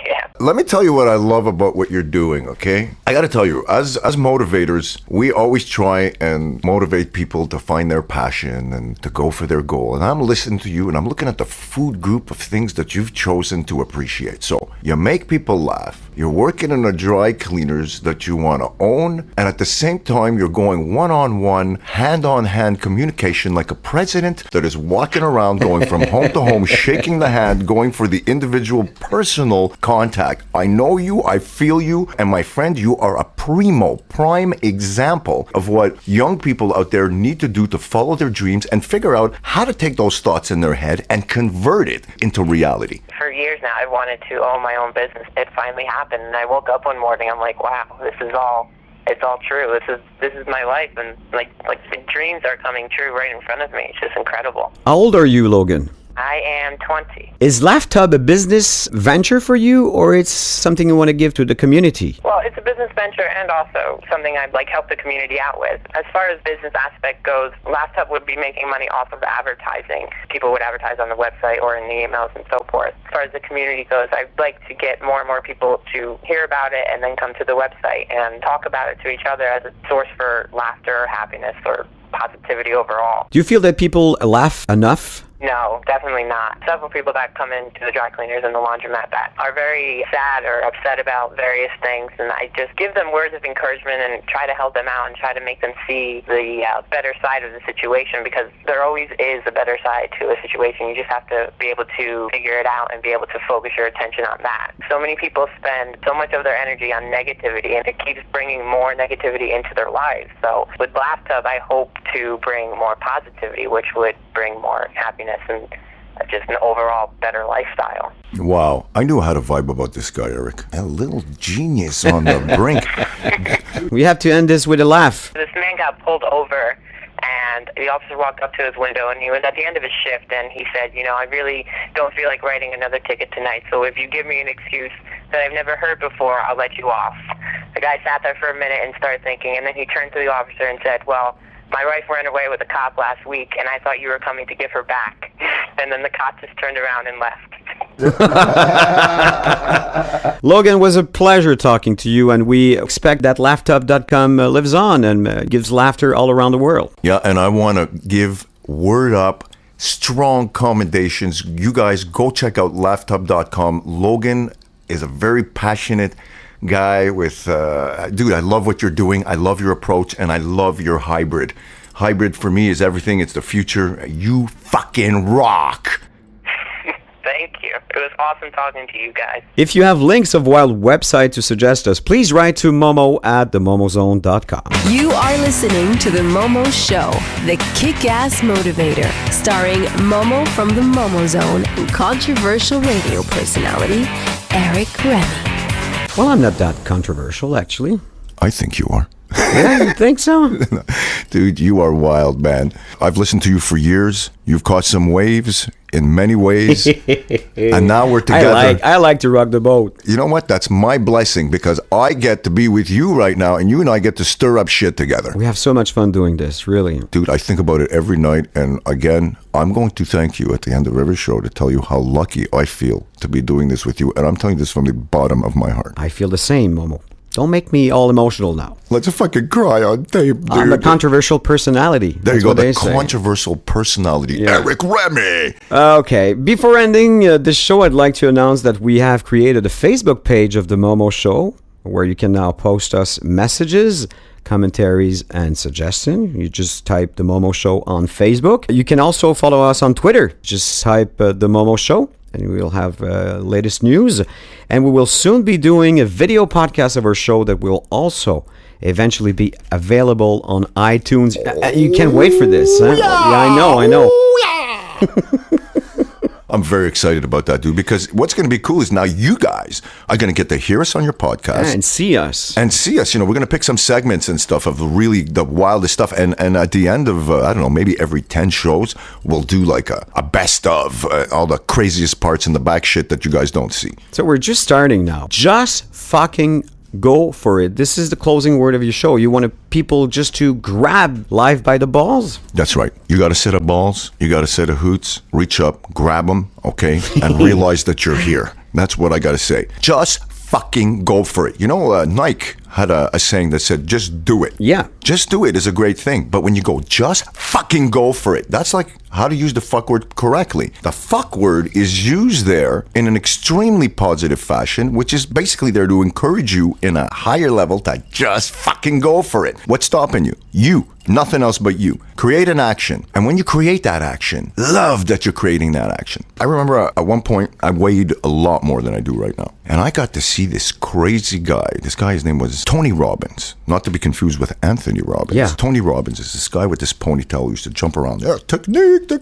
Yeah. Let me tell you what I love about what you're doing, okay? I got to tell you, as motivators, we always try and motivate people to find their passion and to go for their goal. And I'm listening to you, and I'm looking at the food group of things that you've chosen to appreciate. So you make people laugh. You're working in a dry cleaners that you want to own, and at the same time, you're going one-on-one, hand-on-hand communication like a president that is walking around, going from home to home, shaking the hand, going for the individual personal contact. I know you, I feel you, and my friend, you are a prime example of what young people out there need to do to follow their dreams and figure out how to take those thoughts in their head and convert it into reality. For years now, I've wanted to own my own business. It finally happened, and I woke up one morning, I'm like, wow, it's all true. This is my life, and like the dreams are coming true right in front of me. It's just incredible. How old are you, Logan? I am 20. Is Laugh Tub a business venture for you, or it's something you want to give to the community? Well, it's a business venture and also something I'd help the community out with. As far as business aspect goes, Laugh Tub would be making money off of advertising. People would advertise on the website or in the emails and so forth. As far as the community goes, I'd like to get more and more people to hear about it and then come to the website and talk about it to each other as a source for laughter or happiness or positivity overall. Do you feel that people laugh enough? No, definitely not. Several people that come into the dry cleaners and the laundromat that are very sad or upset about various things, and I just give them words of encouragement and try to help them out and try to make them see the better side of the situation, because there always is a better side to a situation. You just have to be able to figure it out and be able to focus your attention on that. So many people spend so much of their energy on negativity, and it keeps bringing more negativity into their lives. So with Laugh Tub, I hope to bring more positivity, which would bring more happiness and just an overall better lifestyle. Wow. I knew how to vibe about this guy, Eric. A little genius on the brink. We have to end this with a laugh. This man got pulled over, and the officer walked up to his window, and he was at the end of his shift, and he said, I really don't feel like writing another ticket tonight, so if you give me an excuse that I've never heard before, I'll let you off. The guy sat there for a minute and started thinking, and then he turned to the officer and said, well, my wife ran away with a cop last week, and I thought you were coming to give her back. And then the cop just turned around and left. Logan, was a pleasure talking to you, and we expect that LaughTub.com lives on and gives laughter all around the world. Yeah, and I want to give word up, strong commendations. You guys go check out LaughTub.com. Logan is a very passionate guy with, dude, I love what you're doing. I love your approach, and I love your hybrid. Hybrid for me is everything. It's the future. You fucking rock. Thank you. It was awesome talking to you guys. If you have links of wild website to suggest us, please write to momo@themomozone.com. You are listening to The Momo Show, the kick-ass motivator, starring Momo from the Momo Zone and controversial radio personality, Eric Remy. Well, I'm not that controversial, actually. I think you are. Yeah, you think so? Dude, you are wild, man. I've listened to you for years. You've caught some waves in many ways. And now we're together. I like to rock the boat. You know what? That's my blessing, because I get to be with you right now, and you and I get to stir up shit together. We have so much fun doing this, really. Dude, I think about it every night. And again, I'm going to thank you at the end of every show to tell you how lucky I feel to be doing this with you. And I'm telling you this from the bottom of my heart. I feel the same, Momo. Don't make me all emotional now. Let's fucking cry on tape, dude. I'm a controversial personality. There That's you go, what the they say. controversial personality, Yeah. Eric Remy. Okay, before ending this show, I'd like to announce that we have created a Facebook page of The Momo Show, where you can now post us messages, commentaries, and suggestions. You just type The Momo Show on Facebook. You can also follow us on Twitter. Just type The Momo Show, and we'll have latest news. And we will soon be doing a video podcast of our show that will also eventually be available on iTunes. You can't wait for this. Huh? Yeah, I know. I'm very excited about that, dude, because what's going to be cool is now you guys are going to get to hear us on your podcast. And see us. And see us. We're going to pick some segments and stuff of really the wildest stuff. And at the end of, I don't know, maybe every 10 shows, we'll do like a best of all the craziest parts in the back shit that you guys don't see. So we're just starting now. Just fucking go for it. This is the closing word of your show. You want people just to grab life by the balls? That's right. You got a set of balls. You got a set of hoots. Reach up, grab them, okay? And realize that you're here. That's what I got to say. Just fucking go for it. Nike had a saying that said, just do it. Yeah. Just do it is a great thing. But when you go, just fucking go for it. That's like how to use the fuck word correctly. The fuck word is used there in an extremely positive fashion, which is basically there to encourage you in a higher level to just fucking go for it. What's stopping you? You. Nothing else but you. Create an action. And when you create that action, love that you're creating that action. I remember at one point, I weighed a lot more than I do right now. And I got to see this crazy guy. This guy, his name was Tony Robbins. Not to be confused with Anthony Robbins. Yeah. Tony Robbins is this guy with this ponytail who used to jump around there. Technique.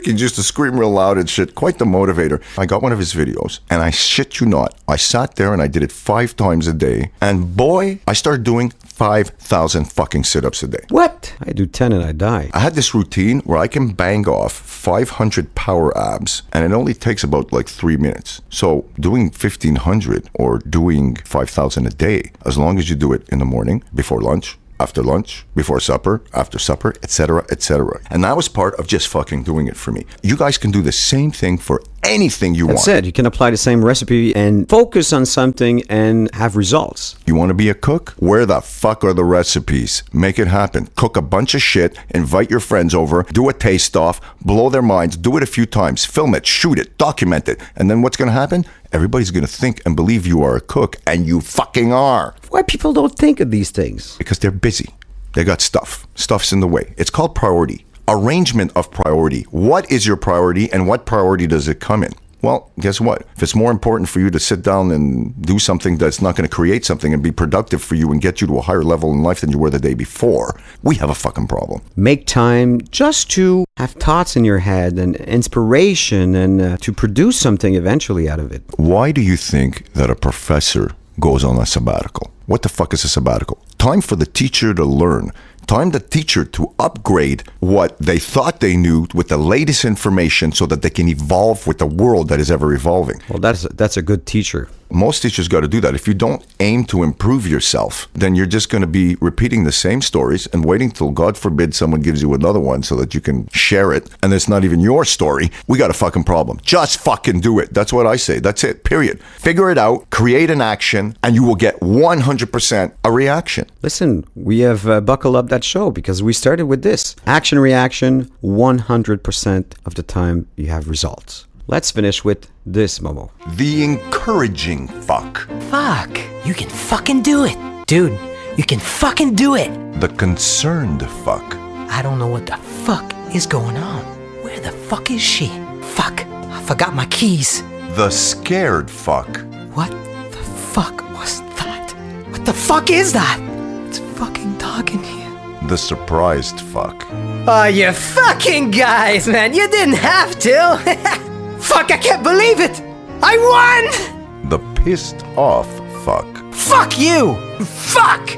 And just to scream real loud and shit. Quite the motivator. I got one of his videos. And I shit you not, I sat there and I did it 5 times a day. And boy, I started doing 5,000 fucking sit-ups a day. What? I do 10 and I die. I had this routine where I can bang off 500 power abs and it only takes about like 3 minutes. So doing 1,500 or doing 5,000 a day, as long as you do it in the morning, before lunch, after lunch, before supper, after supper, etc., etc. And that was part of just fucking doing it for me. You guys can do the same thing for anything you want. That's it. You can apply the same recipe and focus on something and have results. You want to be a cook? Where the fuck are the recipes? Make it happen. Cook a bunch of shit, invite your friends over, do a taste off, blow their minds, do it a few times, film it, shoot it, document it. And then what's going to happen? Everybody's going to think and believe you are a cook, and you fucking are. Why people don't think of these things? Because they're busy. They got stuff. Stuff's in the way. It's called priority. Arrangement of priority. What is your priority and what priority does it come in? Well, guess what? If it's more important for you to sit down and do something that's not going to create something and be productive for you and get you to a higher level in life than you were the day before, we have a fucking problem. Make time just to have thoughts in your head and inspiration and to produce something eventually out of it. Why do you think that a professor goes on a sabbatical? What the fuck is a sabbatical? Time for the teacher to learn. Time the teacher to upgrade what they thought they knew with the latest information so that they can evolve with the world that is ever evolving. Well, that's a good teacher. Most teachers got to do that. If you don't aim to improve yourself, then you're just going to be repeating the same stories and waiting till, God forbid, someone gives you another one so that you can share it. And it's not even your story. We got a fucking problem. Just fucking do it. That's what I say. That's it. Period. Figure it out, create an action, and you will get 100% a reaction. Listen, we have buckled up that show because we started with this. Action, reaction, 100% of the time you have results. Let's finish with this, Momo. The encouraging fuck. Fuck. You can fucking do it. Dude, you can fucking do it. The concerned fuck. I don't know what the fuck is going on. Where the fuck is she? Fuck. I forgot my keys. The scared fuck. What the fuck was that? What the fuck is that? It's fucking dark in here. The surprised fuck. Oh, you fucking guys, man. You didn't have to. Fuck, I can't believe it. I won. The pissed off fuck. Fuck you. Fuck.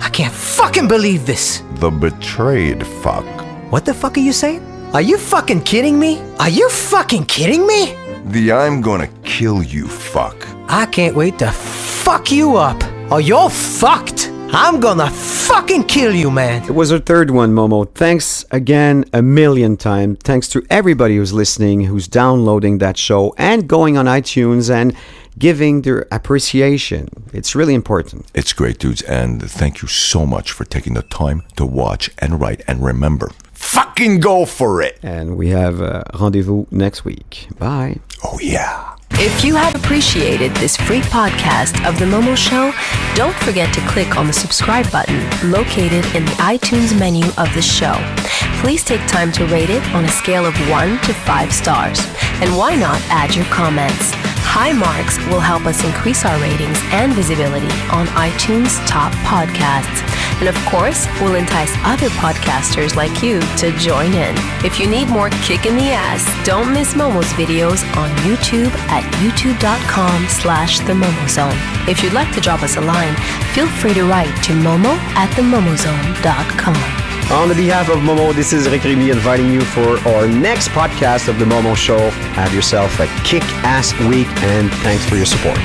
I can't fucking believe this. The betrayed fuck. What the fuck are you saying? Are you fucking kidding me? Are you fucking kidding me? The I'm gonna kill you fuck. I can't wait to fuck you up. Or you're fucked. I'm gonna fucking kill you, man. It was our third one, Momo. Thanks again a million times. Thanks to everybody who's listening, who's downloading that show and going on iTunes and giving their appreciation. It's really important. It's great, dudes, and thank you so much for taking the time to watch and write. And remember, fucking go for it! And we have a rendezvous next week. Bye. Oh, yeah. If you have appreciated this free podcast of The Momo Show, don't forget to click on the subscribe button located in the iTunes menu of the show. Please take time to rate it on a scale of 1 to 5 stars. And why not add your comments? High marks will help us increase our ratings and visibility on iTunes top podcasts. And of course, we'll entice other podcasters like you to join in. If you need more kick in the ass, don't miss Momo's videos on YouTube at youtube.com/themomozone. If you'd like to drop us a line, feel free to write to momo@themomozone.com. On the behalf of Momo, this is Rick Remy inviting you for our next podcast of The Momo Show. Have yourself a kick-ass week, and thanks for your support.